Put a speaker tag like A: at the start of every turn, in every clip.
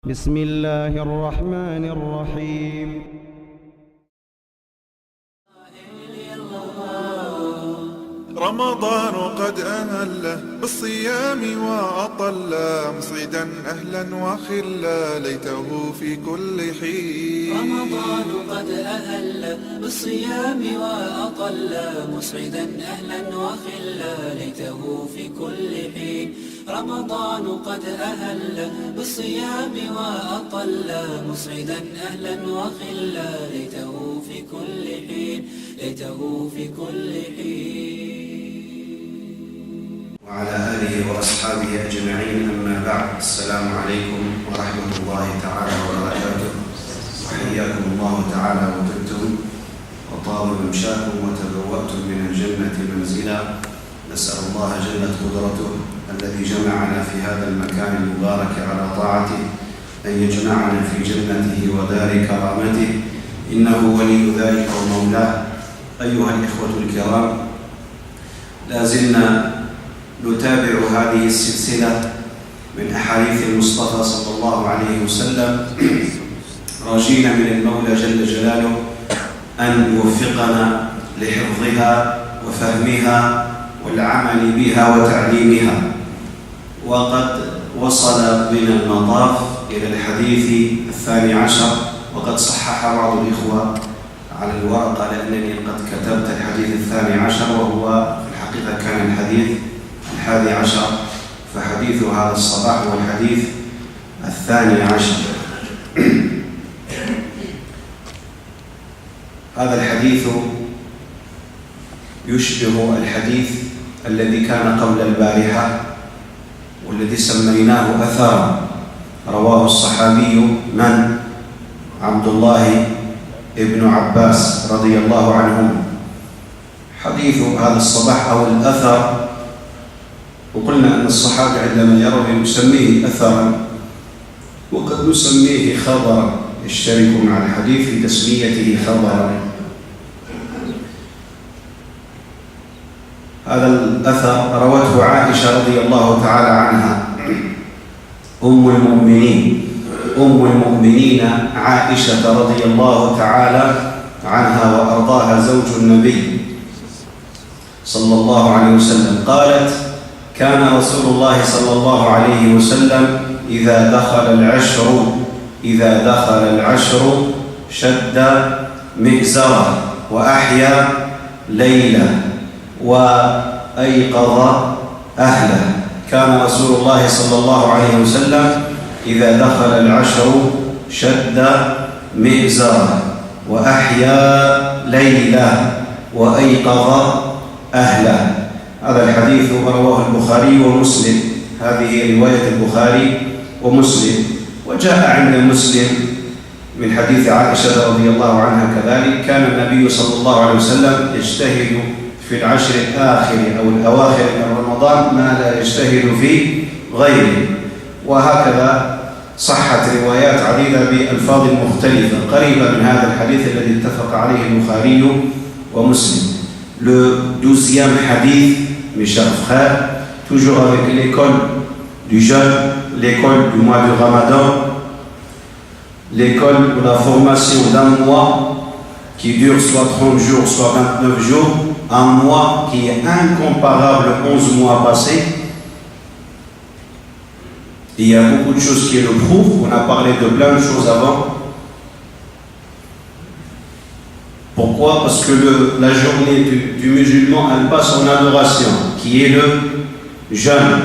A: بسم الله الرحمن الرحيم.
B: رمضان قد أهل بالصيام وأطل مصعدا أهلا وخلا ليته في كل حين.
C: رمضان قد أهل بالصيام وأطل مسعدا أهلا وخلا ليته في كل حين. رمضان قد أهل بالصيام وأطل مسعدا أهلا وخلا ليته في كل حين. ليته في كل حين.
D: وعلى آله وأصحابه أجمعين، أما بعد. السلام عليكم ورحمة الله تعالى وبركاته. وحياكم الله تعالى وطبتم وطاب ممشاكم وتبوأتم من الجنة منزلا. نسأل الله جلت قدرته الذي جمعنا في هذا المكان المبارك على طاعته أن يجمعنا في جنته ودار كرامته، إنه ولي ذلك ومولاه. أيها الإخوة الكرام، لا زلنا نتابع هذه السلسلة من أحاديث المصطفى صلى الله عليه وسلم، راجين من المولى جل جلاله أن يوفقنا لحفظها وفهمها والعمل بها وتعليمها. وقد وصل بنا المطاف إلى الحديث 12، وقد صحح بعض الإخوة على الورقة لأنني قد كتبت الحديث 12 وهو في الحقيقة كان الحديث 11، فحديث هذا الصباح هو الحديث 12. هذا الحديث يشبه الحديث الذي كان قبل البارحة والذي سميناه أثرا، رواه الصحابي من؟ عبد الله ابن عباس رضي الله عنهما. حديث هذا الصباح أو الأثر، وقلنا أن الصحابي عندما يروي نسميه أثرا وقد نسميه خبرا، يشترك مع الحديث في تسميته خبرا. هذا الأثر روته عائشة رضي الله تعالى عنها، أم المؤمنين عائشة رضي الله تعالى عنها وأرضاها، زوج النبي صلى الله عليه وسلم. قالت: كان رسول الله صلى الله عليه وسلم إذا دخل العشر شد مئزره وأحيا ليله وأيقظ أهله. كان رسول الله صلى الله عليه وسلم إذا دخل العشر شد مئزره وأحيا ليله وأيقظ أهله. هذا الحديث رواه البخاري ومسلم، هذه رواية البخاري ومسلم. وجاء عند مسلم من حديث عائشة رضي الله عنها كذلك: كان النبي صلى الله عليه وسلم يجتهد في العشر الآخر أو الأواخر من رمضان ما لا يجتهد في غيره. وهكذا صحت روايات عديدة بألفاظ مختلفة قريبة من هذا الحديث الذي اتفق عليه البخاري ومسلم. Le 12e hadith, mes chers frères, toujours avec l'école du jeûne, l'école du mois du Ramadan, l'école de la formation d'un mois qui dure soit 30 jours, soit 29 jours, un mois qui est incomparable 11 mois passés. Il y a beaucoup de choses qui le prouvent. On a parlé de plein de choses avant. Pourquoi? Parce que la journée du musulman, elle passe en adoration, qui est le jeûne.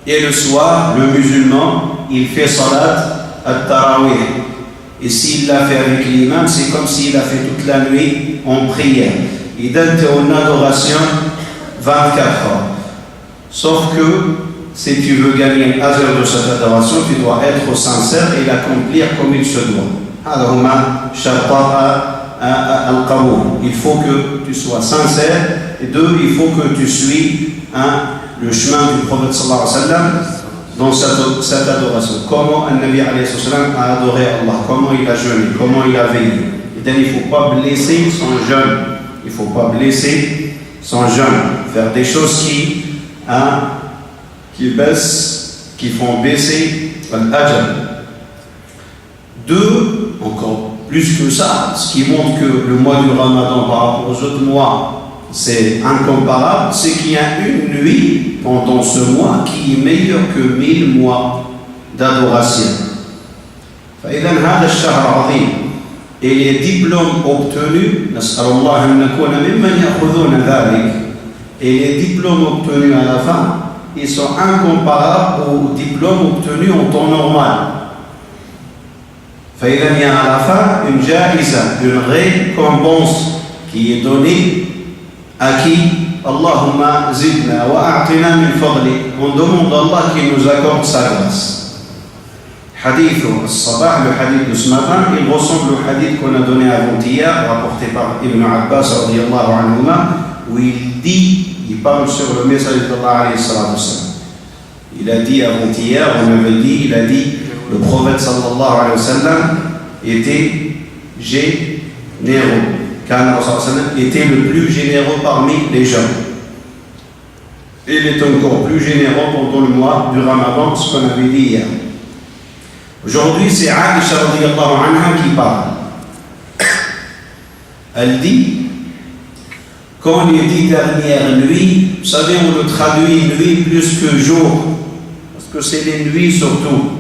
D: Et le soir, le musulman, il fait salat al-tarawih. Et s'il l'a fait avec l'imam, c'est comme s'il a fait toute la nuit en prière. Il donne en adoration 24 heures. Sauf que si tu veux gagner un azur de cette adoration, tu dois être sincère et l'accomplir comme il se doit. Il faut que tu sois sincère, et deux, il faut que tu suis le chemin du prophète sallallahu alayhi wa sallam dans cette adoration. Comment un Nabi alayhi wa sallam a adoré Allah, comment il a jeûné, comment il a veillé. Et donc, il ne faut pas blesser son jeûne. Il ne faut pas blesser son jeûne. Faire des choses qui baissent, qui font baisser l'ajr.
E: 2, encore plus que ça, ce qui montre que le mois du Ramadan par rapport aux autres mois, c'est incomparable, c'est qu'il y a une nuit pendant ce mois qui est meilleure que 1000 mois d'adoration. فإذا هذا الشهر عظيم. Et les diplômes obtenus, نسأل الله أن نكون ممن يأخذون ذلك. Et les diplômes obtenus à la fin, ils sont incomparables aux diplômes obtenus en temps normal. فإذا il y a à la fin une jaïza, une récompense qui est donnée à qui? Allahumma zidna wa a'tina min fadli. On demande à Allah qu'il nous accorde sa grâce. Hadith al-Sabah, le hadith de ce matin, il ressemble au hadith qu'on a donné avant-hier, rapporté par Ibn Abbas radiyallahu anhuma, où il parle sur le message d'Allah alayhi salatu wassalam. Il a dit avant-hier, on avait dit, il a dit, le prophète sallallahu alayhi wa sallam était généreux. Kana était le plus généreux parmi les gens. Il est encore plus généreux pendant le mois du Ramadan, ce qu'on avait dit hier. Aujourd'hui, c'est Aïcha radiyallahu anha qui parle. Elle dit, quand les 10 dernières nuits, vous savez, on le traduit nuit plus que jour, parce que c'est les nuits surtout.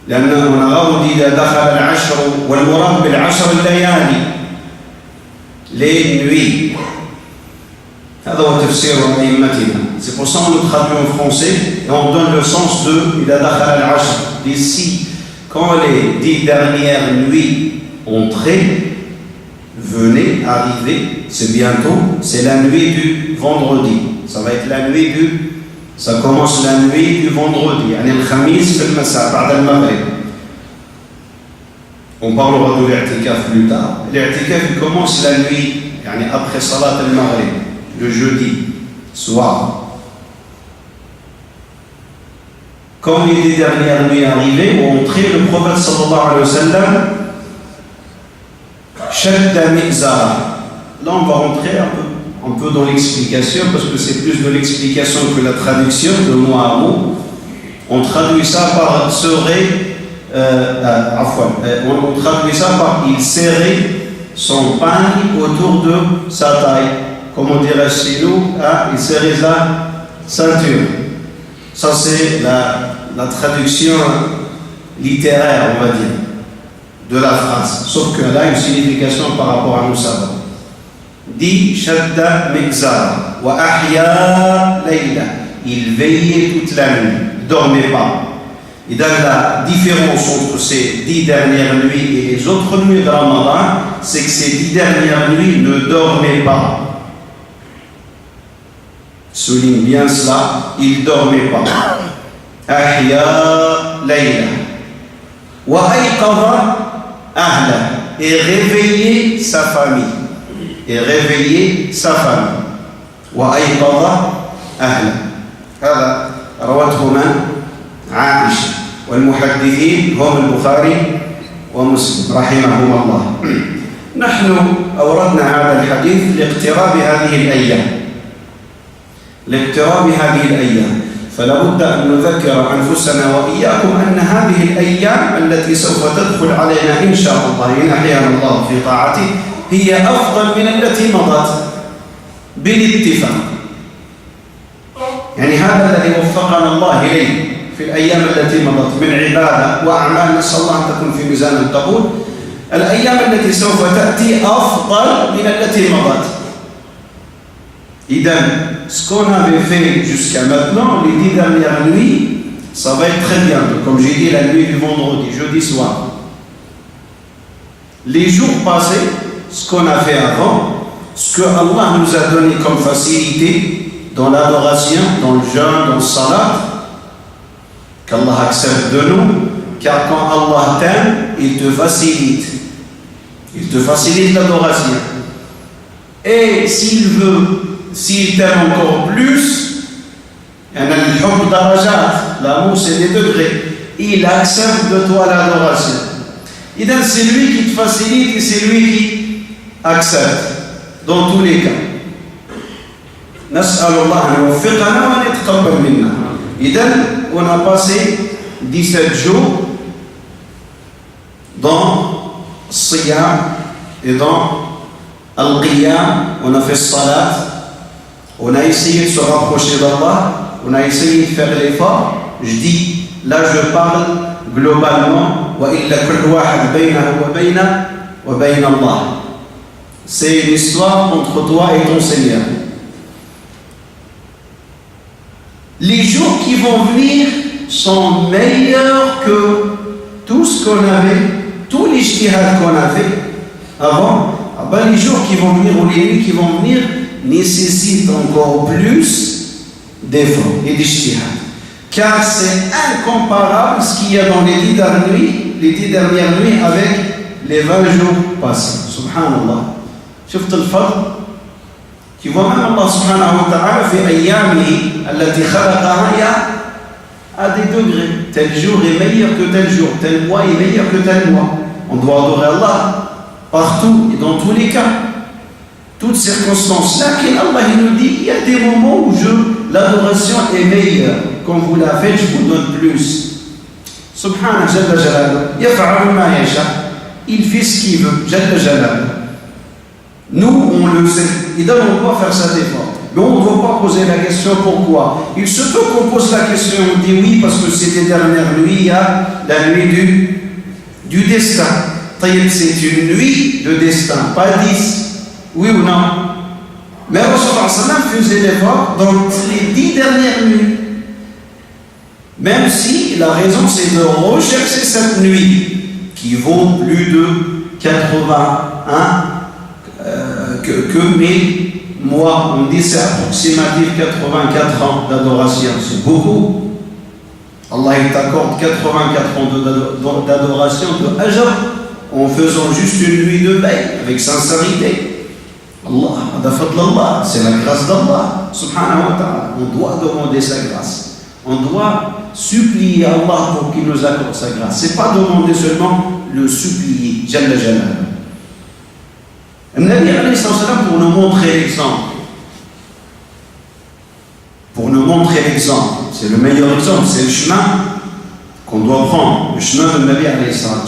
E: لأنه نرى إذا دخل العشر والمراد بالعشر الليالي les nuits. هذا هو تفسير أئمتنا. C'est pour ça qu'on le traduit en français et on donne le sens de إذا دخل العشر. Ici, quand les 10 dernières nuits entrées, venaient, arrivez, c'est bientôt, c'est la nuit du vendredi. Ça va être la nuit du... Ça commence la nuit du vendredi, يعني الخميس في المساء بعد المغرب. On parlera de l'I'tikaf plus tard. L'I'tikaf commence la nuit, يعني après Salat al-Maghrib, le jeudi soir. Quand les 10 dernières nuits arrivaient, ou entraient, le prophète sallallahu alayhi wa sallam shadda mi'zara. Là, on va rentrer un peu dans l'explication, parce que c'est plus de l'explication que la traduction de mot à mot. On traduit ça par serait, on traduit ça par il serrait son pagne autour de sa taille. Comme on dirait chez nous, il serrait sa ceinture. Ça, c'est la traduction littéraire, on va dire, de la phrase. Sauf qu'elle a une signification par rapport à nos savants. Dit Shadda Mekzara wa Ahya Layla. Il veillait toute la nuit, ne dormait pas. Et dans la différence entre ces 10 dernières nuits et les autres nuits de Ramadan, c'est que ces 10 dernières nuits ne dormaient pas. Souligne bien cela, il ne dormait pas. Ahya Layla. Wa ayqadha ahla. Et réveiller sa famille. Et réveiller sa famille. وأيقظ أهله. هذا روته من؟ عائشة. والمحدثين هم البخاري ومسلم رحمهما الله. نحن أوردنا هذا الحديث لاقتراب هذه الأيام. لاقتراب هذه الأيام، فلا بد أن نذكر أنفسنا وإياكم أن هذه الأيام التي سوف تدخل علينا إن شاء الله إن أحيانا الله في طاعته هي أفضل من التي مضت بالاتفاق. يعني هذا الذي وفقنا الله إليه في الأيام التي مضت من عبادة وأعمال، نسأل الله أن تكون في ميزان القبول. الأيام التي سوف تأتي أفضل من التي مضت. إذن ce qu'on avait fait jusqu'à maintenant, les 10 dernières nuits, ça va être très bien. Comme j'ai dit, la nuit du vendredi, jeudi soir. Les jours passés, ce qu'on a fait avant, ce que Allah nous a donné comme facilité dans l'adoration, dans le jeûne, dans le salat, qu'Allah accepte de nous, car quand Allah t'aime, il te facilite. Il te facilite l'adoration. Et s'il veut, s'il t'aime encore plus, l'amour c'est des degrés, il accepte de toi l'adoration. Et donc c'est lui qui te facilite et c'est lui qui accepte dans tous les cas. نسأل الله أن يوفقنا وأن يتقبل منا. إذن on a passé 17 jours dans Siyam et dans Al-Qiyam, on a fait Salat, on a essayé de se rapprocher d'Allah, on a essayé de faire l'effort. Je dis, là je parle globalement, c'est une histoire entre toi et ton Seigneur. Les jours qui vont venir sont meilleurs que tout ce qu'on avait, tous les ijtihad qu'on avait avant. Les jours qui vont venir, ou les nuits qui vont venir, nécessitent encore plus d'efforts et d'ijtihad. Car c'est incomparable ce qu'il y a dans les 10 dernières nuits avec les 20 jours passés. Subhanallah. شفت الفضل. Tu vois même Allah subhanahu wa ta'ala في أيامه التي خلقها à des degrés. Tel jour est meilleur que tel jour, tel mois est meilleur que tel mois. On doit adorer Allah partout et dans tous les cas. Toutes circonstances. Là, Allah il nous dit, il y a des moments où l'adoration est meilleure. Quand vous la faites, je vous donne plus. Subhanallah, Jalla Jalal. Yafa'alu ma yasha. Il fait ce qu'il veut. Jalla Jalal. Nous, on le sait. Et donc, on doit faire cet effort. Mais on ne doit pas poser la question pourquoi. Il se peut qu'on pose la question, on dit oui, parce que c'est les dernières nuits, il y a la nuit du destin. C'est une nuit de destin, pas 10. Oui ou non? Mais Rasulullah faisait l'effort dans les 10 dernières nuits. Même si la raison c'est de rechercher cette nuit qui vaut plus de 81 que 1000 mois. On dit c'est approximatif 84 ans d'adoration. C'est beaucoup. Allah il t'accorde 84 ans d'adoration, de ajr, en faisant juste une nuit de veille avec sincérité. Allah, c'est la grâce d'Allah, subhanahu wa ta'ala. On doit demander sa grâce. On doit supplier Allah pour qu'il nous accorde sa grâce. C'est pas demander seulement, le supplier. Jalla Jalal. Le Nabi alayhi salam pour nous montrer l'exemple. Pour nous montrer l'exemple. C'est le meilleur exemple, c'est le chemin qu'on doit prendre. Le chemin de Nabi alayhi salam.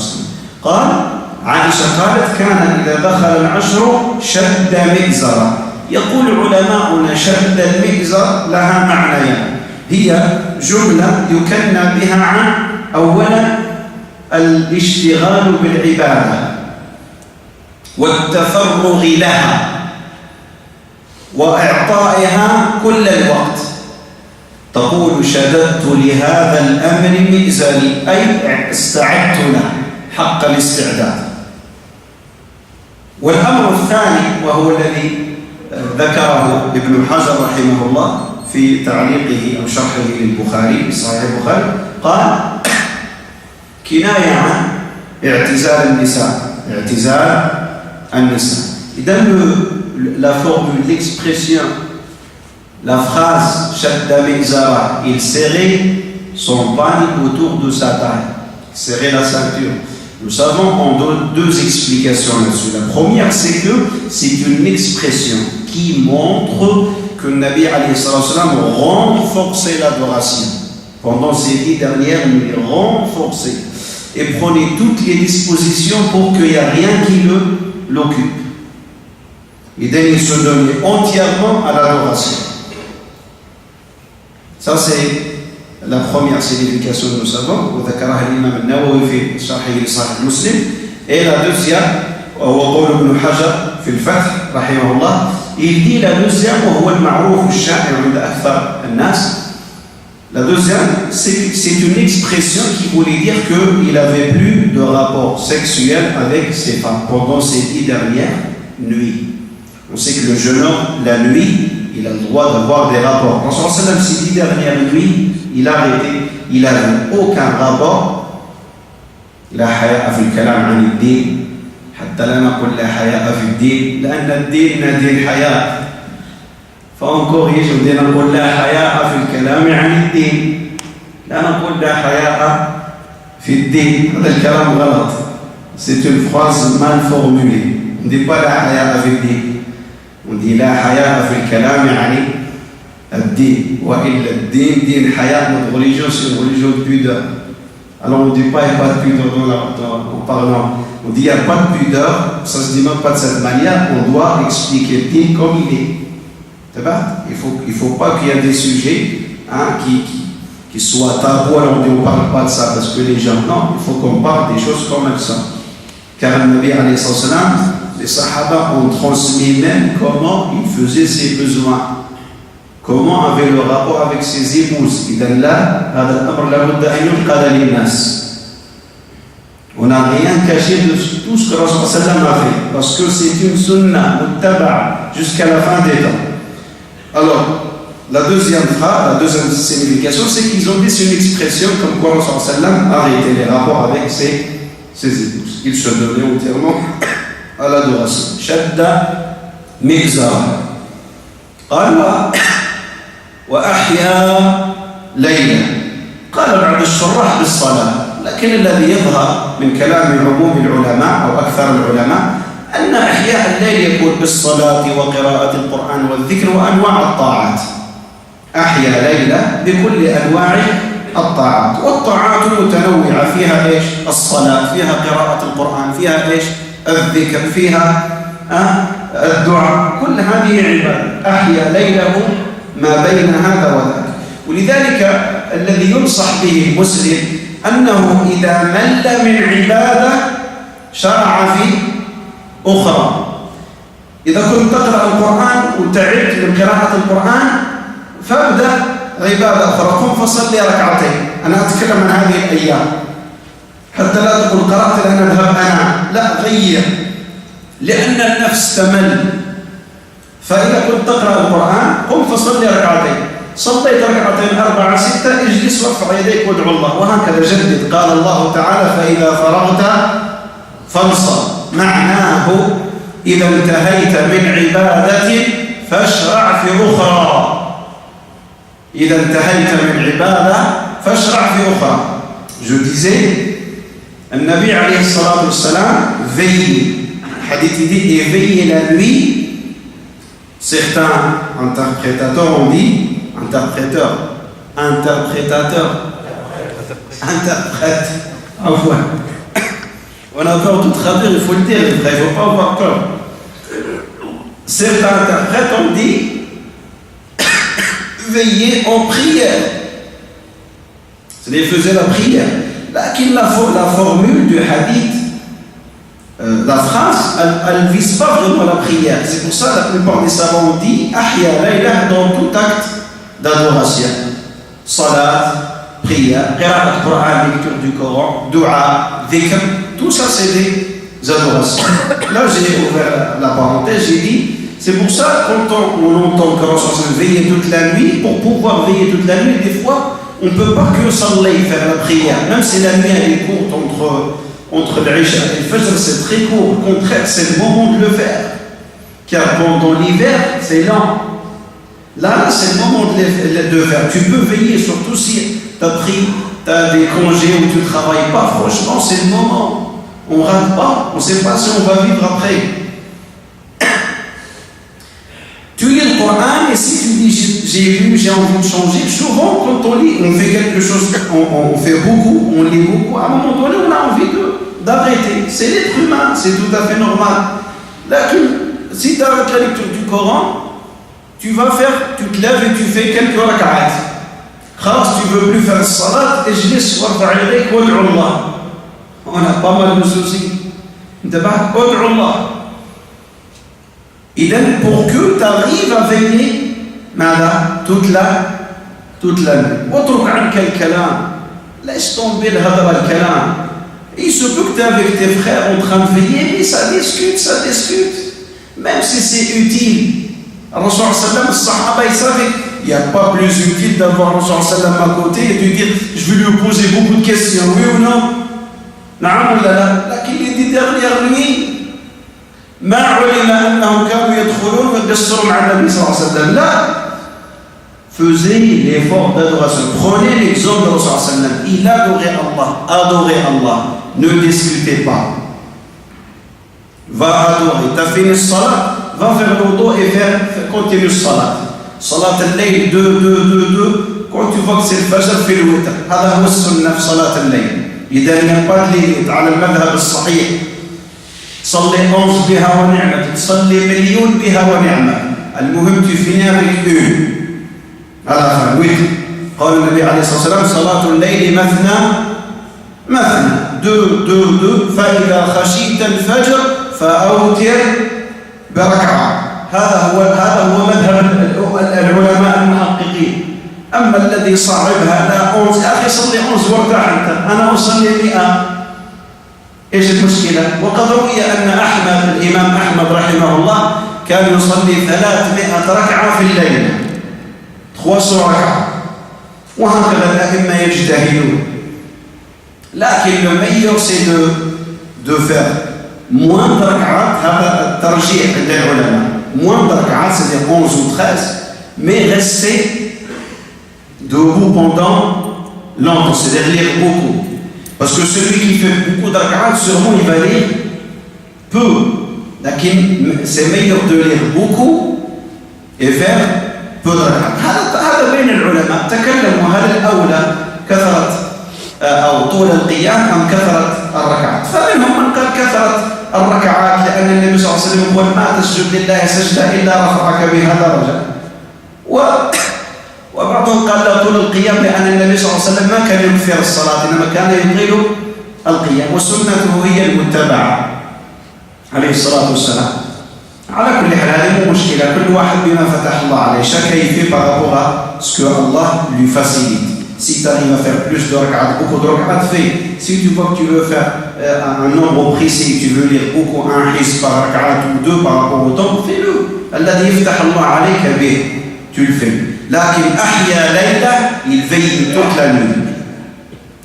E: عائشة قالت كان إذا دخل العشر شد مئزرا. يقول علماؤنا شد المئزر لها معنيان. هي جملة يكنى بها عن أولا الاشتغال بالعبادة والتفرغ لها وإعطائها كل الوقت. تقول شددت لهذا الأمر مئزري أي استعدت له حق الاستعداد. والأمر الثاني وهو الذي ذكره ابن حجر رحمه الله في تعليقه أو شرحه للبخاري في صحيح البخاري قال كناية عن اعتزال النساء. إذن la formule, l'expression, la phrase shadda mizara, il serrait son panier autour de sa taille, serrer la ceinture. Nous savons en deux explications là-dessus. La première, c'est que c'est une expression qui montre que le Nabi alayhi salam renforçait l'adoration pendant ces 10 dernières nuits, renforçait et prenait toutes les dispositions pour qu'il n'y ait rien qui l'occupe. Et donc il se donnait entièrement à l'adoration. Ça c'est la première signification que nous savons, وذكرها الإمام النووي في شرحه لصحيح مسلم. Et la deuxième, وقول ابن حجر في الفتح رحمه الله, il dit la deuxième, وهو المعروف الشائع عند أكثر الناس. La deuxième, c'est une expression qui voulait dire qu'il n'avait plus de rapport sexuel avec ses femmes pendant ces 10 dernières nuits. On sait que le jeune homme, la nuit, il a le droit d'avoir des rapports. Dans son salam, ces 10 dernières nuits, il a arrêté, il n'avait aucun rapport. لا حياء في الكلام عن الدين حتى لا نقول لا حياء في الدين لأن الدين دين حياة. فأنكر يجب أن نقول لا حياء في الكلام عن الدين, لا نقول لا حياء في الدين. هذا الكلام غلط. C'est une phrase mal formulée. On ne dit pas لا حياء في الدين, on dit لا حياء في الكلام يعني الدين. وإلا الدين دين حياء, notre religion c'est une religion de pudeur. Alors on ne dit pas il n'y a pas de pudeur en parlant. On dit il n'y a pas de pudeur, ça ne se dit même pas de cette manière, on doit expliquer le dîn comme il est. C'est vrai? Il faut pas qu'il y ait des sujets qui soient tabous, alors on dit on ne parle pas de ça parce que les gens, non, il faut qu'on parle des choses comme elles sont. Car le Nabi alayhi salam, les Sahaba ont transmis même comment il faisait ses besoins, comment avait le rapport avec ses épouses. On n'a rien caché de tout ce que Rasul sallam a fait, parce que c'est une sunna muttaba jusqu'à la fin des temps. Alors, la deuxième signification, c'est qu'ils ont dit, c'est une expression comme quoi Rasul sallam arrêtait les rapports avec ses épouses. Il se donnait entièrement à l'adoration. Shadda mizara. قال وأحيا ليلة. قال بعض الشراح بالصلاة، لكن الذي يظهر من كلام عموم العلماء أو أكثر العلماء أن إحياء الليل يكون بالصلاة وقراءة القرآن والذكر وأنواع الطاعات. أحيا ليلة بكل أنواع الطاعات، والطاعات متنوعة، فيها إيش؟ الصلاة، فيها قراءة القرآن، فيها إيش؟ الذكر، فيها الدعاء، كل هذه عبادة. أحيا ليله ما بين هذا وذاك. ولذلك الذي ينصح به المسلم أنه إذا مل من عبادة شرع في أخرى. إذا كنت تقرأ القرآن وتعبت من قراءة القرآن فابدأ عبادة أخرى، قم فصلي ركعتين. أنا أتكلم عن هذه الأيام حتى لا تقول قرأت لأن أذهب أنا، لا، غير، لأن النفس تمل. فإذا كنت تقرأ القرآن قم فصلي ركعتين، صليت ركعتين 4 6 اجلس وارفع يديك وادعو الله، وهكذا جدد. قال الله تعالى فإذا فرغت فانصب. معناه إذا انتهيت من عبادة فاشرع في أخرى. إذا انتهيت من عبادة فاشرع في أخرى. Je disais, النبي عليه الصلاة والسلام veille. Hadith dit éveiller la nuit. Certains interprétateurs ont dit interprète. Enfin, on a peur de traduire, il faut le dire, il ne faut pas avoir peur. Certains interprètes ont dit veiller en prière. C'est-à-dire faisait la prière. Là, la formule du hadith, la phrase, elle ne vise pas vraiment la prière. C'est pour ça que la plupart des savants ont dit Ahya layla dans tout acte d'adoration. Salat, prière, qira'at Qur'an, lecture du Coran, dua, dhikr, tout ça c'est des adorations. Là j'ai ouvert la parenthèse, j'ai dit c'est pour ça quand on entend que Rasul veiller toute la nuit, pour pouvoir veiller toute la nuit, des fois on ne peut pas que sallah faire la prière, même si la nuit elle est courte entre l'Isha et le Fajr, c'est très court. Au contraire, c'est le moment de le faire. Car pendant l'hiver, c'est lent. Là, c'est le moment de le faire. Tu peux veiller, surtout si tu as des congés où tu ne travailles pas. Franchement, c'est le moment. On ne rate pas. On ne sait pas si on va vivre après. Tu lis le Coran et si tu dis j'ai lu, j'ai envie de changer, souvent quand on lit, on fait quelque chose, on fait beaucoup, on lit beaucoup, à un moment donné on a envie d'arrêter. C'est l'être humain, c'est tout à fait normal. Là, si tu arrêtes la lecture du Coran, tu te lèves et tu fais quelques rak'at. Khalas, tu ne veux plus faire le salat, et je laisse warfa' yadik wa ad'u Allah. On a pas mal de soucis. D'abord, ad'u Allah. Et donc, pour que tu arrives à veiller toute la nuit. واترك عنك الكلام. Laisse tomber le hadar al-kalam. Il se peut que tu es avec tes frères en train de veiller, mais ça discute. Même si c'est utile. Rasul sallam, le sahaba, il savait il n'y a pas plus utile d'avoir Rasul sallam à côté et de dire je vais lui poser beaucoup de questions, oui ou non? Naam ou la la. Là qu'il est dit dernière nuit. ما علم أنهم كانوا يدخلون ويقصروا مع النبي صلى الله عليه وسلم. Là, faisait l'effort d'adoration. Prenez l'exemple de Rasul sallam. Il adorait Allah. Ne discutez pas. Va adorer. Tu as fini le salat, va faire le wudu et continue le salat. Salat al-layl 2. Quand tu vois que c'est le fajr, fais le witr. هذا هو السنة في صلاة الليل. إذا n'y a pas de limite على المذهب الصحيح تصلي 11 بها ونعمة تصلي مليون بها ونعمة المهم tu finis avec une à la fin oui قال النبي عليه الصلاة والسلام صلاة الليل مثنى deux فإذا خشيت الفجر فأوتر بركعة هذا هو مذهب العلماء المحققين أما الذي صعبها لا 11 يا أخي صلي 11 وارتاح أنت أنا أصلي 100 إيش المشكلة؟ وقد روي أن الإمام أحمد رحمه الله كان يصلي 300 ركعة في الليل 300 ركعة وهكذا الأئمة يجتهدون لكن le meilleur c'est de faire moins de ركعات هذا الترجيح عند العلماء moins de ركعات c'est-à-dire 11 ou 13 mais rester debout pendant longtemps c'est-à-dire lire beaucoup parce que celui qui fait beaucoup de rak'at sûrement il va lire peu c'est meilleur de lire beaucoup et faire peu de rak'at هذا بين العلماء تكلموا هل الأولى كثرة أو طول القيام أم كثرة الركعات فمنهم من قال كثرة الركعات لأن النبي صلى الله عليه وسلم يقول ما تسجد لله سجدة إلا رفعك بها درجة وبعضهم قال لا طول القيام لأن النبي صلى الله عليه وسلم ما كان يكثر الصلاة إنما كان يطيل القيام وسنته هي المتبعة عليه الصلاة والسلام على كل حال هذه مو مشكلة كل واحد بما فتح الله عليه chacun il fait par rapport à ce que Allah lui facilite si tu arrives à faire plus de rak'at beaucoup de rak'at fais si tu vois que tu veux faire un nombre précis tu veux lire beaucoup un hizb par rak'at ou deux par rapport au temps fais-le الذي يفتح الله عليك به tu le fais لكن أحيا ليلة il veille toute la nuit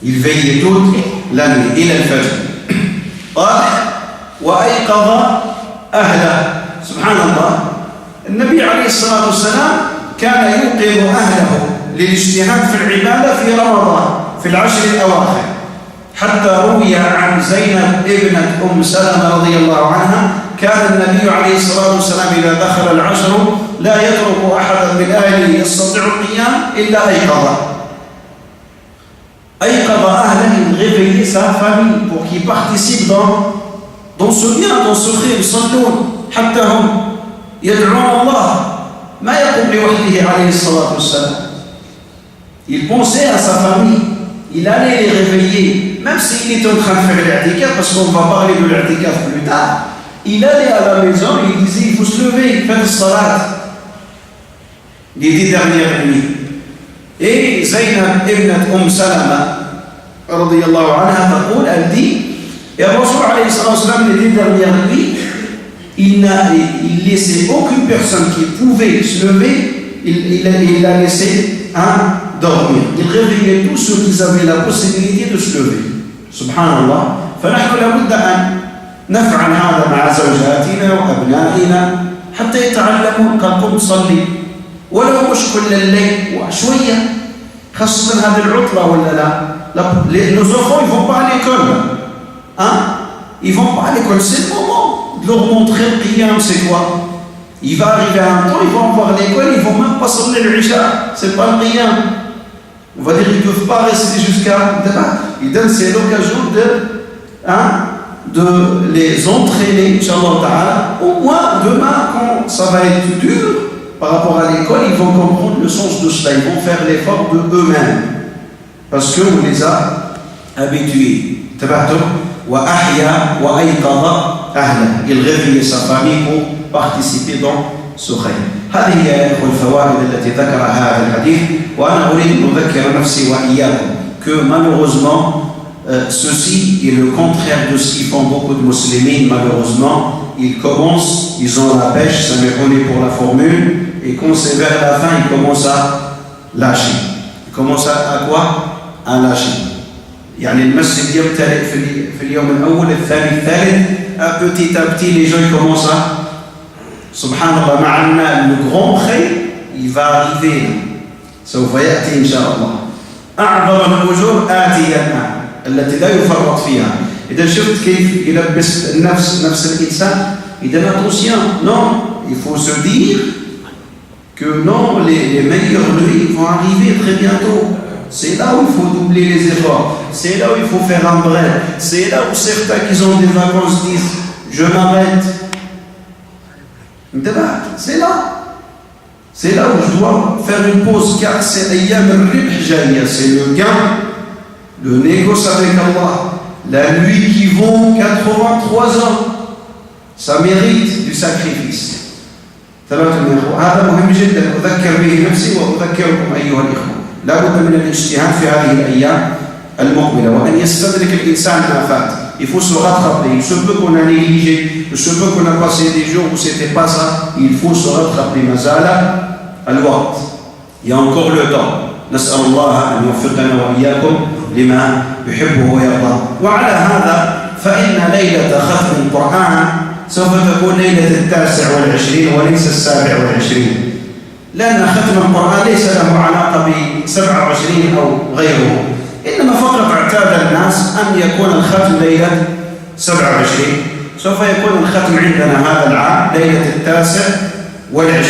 E: il veille toute la nuit إلى الفجر قال وأيقظ أهله سبحان الله النبي عليه الصلاة والسلام كان يوقظ أهله للاجتهاد في العبادة في رمضان في العشر الأواخر حتى روي عن زينب ابنة سلمة رضي الله عنها كان النبي عليه الصلاة والسلام إذا دخل العشر لا يترك أحدا من أهله يستطيع القيام إلا أيقظ أهله il réveillait sa famille pour qu'ils participent dans ce bien, dans ce khayr يصلون حتى هم يدعون الله ما يقوم لوحده عليه الصلاة والسلام il pensait à sa famille il allait les réveiller même s'il était en train de faire l'i'tikaf parce qu'on va parler de l'i'tikaf plus tard il allait à la maison et il disait il faut se lever faire le salat les 10 dernières nuits et Zaynab ibn Salama رضي الله عنها تقول elle dit et Rasul alayhi salam les 10 dernières nuits il laissait aucune personne qui pouvait se lever il l'a laissé dormir il réveillait tous ceux qui avaient la possibilité de se lever subhanallah فنحن لابد أن نفعل هذا مع زوجاتنا وأبنائنا حتى يتعلمون قال قم صلي ولو مش كل الليل وشوية خاصة هذه العطلة ولا لا nos enfants ils vont pas à l'école ils vont pas à l'école c'est le moment de leur montrer le qiyam c'est quoi il va arriver un temps ils vont voir l'école ils vont même pas sortir l'isha c'est pas le qiyam on va dire ils peuvent pas rester jusqu'à demain c'est l'occasion de les entraîner Inch'Allah ta'ala au moins demain quand ça va être dur par rapport à l'école ils vont comprendre le sens de cela ils vont faire l'effort de eux-mêmes parce qu'on les a habitués وأحيا وأيقظ أهله il réveillait sa famille pour participer dans ce خير هذه هي الفوائد التي ذكرها هذا الحديث وأنا أريد أن أذكر نفسي وإياكم que malheureusement ceci est le contraire de ce qu'ils font beaucoup de musulmans malheureusement ils commencent ils ont la pêche ça m'est connu pour la formule et quand c'est vers la fin ils commencent à lâcher ils commencent à quoi à lâcher يعني المسجد يمتلئ في اليوم الأول الثاني الثالث petit à petit les gens ils commencent à subhanallah معنا le grand خير il va arriver سوف يأتي إن شاء الله أعظم الأجور آتية التي لا يفرط فيها إذا شفت كيف يلبس نفس الإنسان إذا attention non il faut se dire que non les meilleures nuits vont arriver très bientôt C'est là où il faut doubler les efforts. C'est là où il faut faire un break. C'est là où certains qui ont des vacances disent je m'arrête. C'est là. C'est là où je dois faire une pause car c'est Ayyam al-Ribh Jaliya. C'est le gain, le négoce avec Allah. La nuit qui vaut 83 ans. Ça mérite du sacrifice. هذا مهم جدا أذكر به نفسي وأذكركم أيها الإخوة. لا بد من الاجتهاد في هذه الأيام المقبلة وأن يستدرك الإنسان ما فات. Il faut se rattraper. Il se peut qu'on a négligé, il se peut qu'on a passé des jours où c'était pas ça. Il faut se rattraper. مازال الوقت. Il y a encore le temps. نسأل الله أن يوفقنا وإياكم لما يحبه ويرضاه. وعلى هذا فإن ليلة ختم القرآن سوف تكون ليلة 29 وليس 27 لأن ختم القرآن ليس له علاقة ب 27 أو غيره إنما فقط اعتاد الناس أن يكون الختم ليلة 27 سوف يكون الختم عندنا هذا العام ليلة 29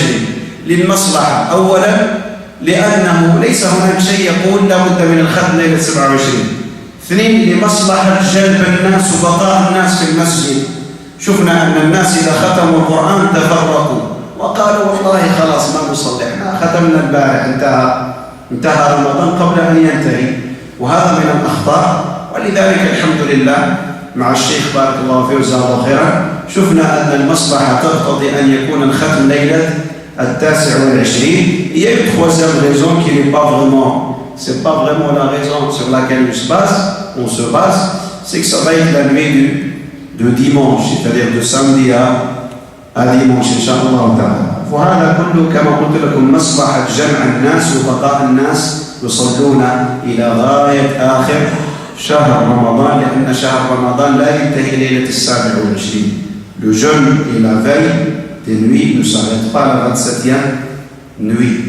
E: للمصلحة أولا لأنه ليس هناك شيء يقول لا بد من الختم ليلة 27 اثنين لمصلحة جلب الناس وبقاء الناس في المسجد شفنا أن الناس إذا ختموا القرآن تفرقوا وقالوا والله خلاص ما نصلي احنا ختمنا البارح انتهى رمضان قبل أن ينتهي وهذا من الأخطاء ولذلك الحمد لله مع الشيخ بارك الله فيه وجزاه الله خيرا شفنا أن المصلحة تقتضي أن يكون الختم ليلة 29. Il y a une troisième raison qui n'est pas vraiment, c'est pas vraiment la raison sur laquelle on se base, c'est que ça va être la nuit de dimanche, c'est-à-dire de samedi à dimanche إن شاء الله تعالى. وهذا كله كما قلت لكم مصلحة جمع الناس وبقاء الناس يصلون إلى غاية آخر شهر رمضان لأن شهر رمضان لا ينتهي ليلة 27. Le jeûne et la veille des nuits ne s'arrêtent pas à la 27e nuit.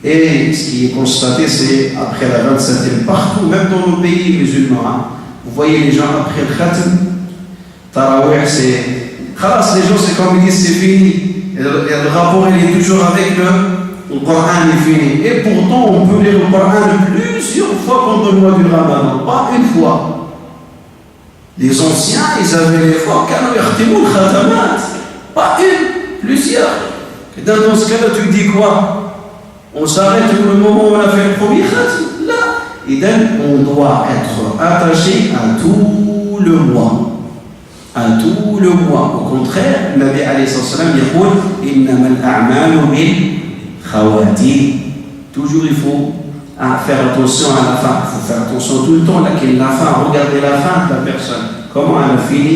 E: Et ce qui est constaté, c'est après la 27e, partout, même dans nos pays musulmans, vous voyez les gens après le khatm, Tarawih, c'est. Khalas, les gens, c'est comme ils disent, c'est fini. Et le rapport, il est toujours avec le Coran est fini. Et pourtant, on peut lire le Coran plusieurs fois pendant le mois du Ramadan, pas une fois. Les anciens, ils avaient les fois, quand ils ont khatamat, pas une, plusieurs. Et dans ce cas-là, tu dis quoi? On s'arrête au moment où on a fait le premier khatam? Là. Et donc, on doit être attaché à tout le mois. À tout le mois. Au contraire, le Nabi alayhi salam dit innama al-a'malu bil khawatim. Toujours il faut faire attention à la fin. Il faut faire attention tout le temps à la fin. Regardez la fin de la personne. Comment elle a fini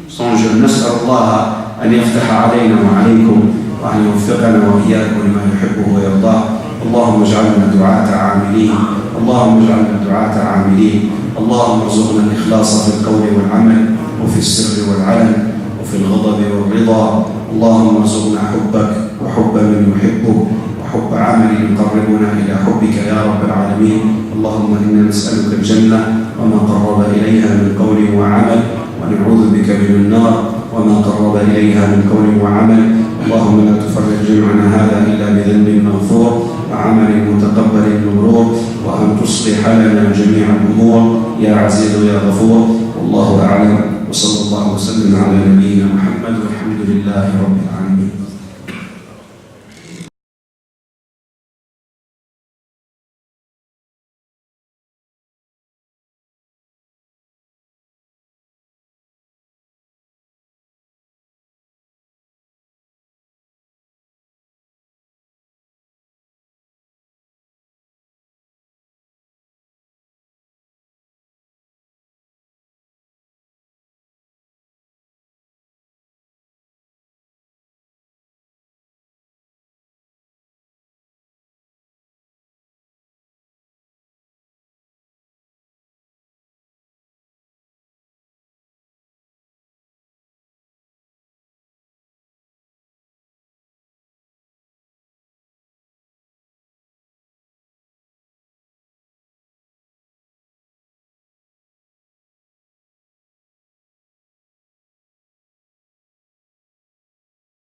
E: son jeûne. نسأل الله أن يفتح علينا وعليكم وأن يوفقنا وإياكم لما يحبه ويرضاه. اللهم اجعلنا دعاة عاملين. اللهم اجعلنا دعاة عاملين. اللهم ارزقنا الإخلاص في القول والعمل وفي السر والعلن وفي الغضب والرضا. اللهم ارزقنا حبك وحب من يحبك وحب عمل يقربنا إلى حبك يا رب العالمين. اللهم إنا نسألك الجنة وما قرب إليها من قول وعمل ونعوذ بك من النار وما قرب إليها من قول وعمل. اللهم لا تفرج جمعنا هذا إلا بذنب مغفور وعمل متقبل مبرور وأن تصلح لنا جميع الأمور يا عزيز يا غفور. والله أعلم وصلى الله وسلم على نبينا محمد والحمد لله رب العالمين.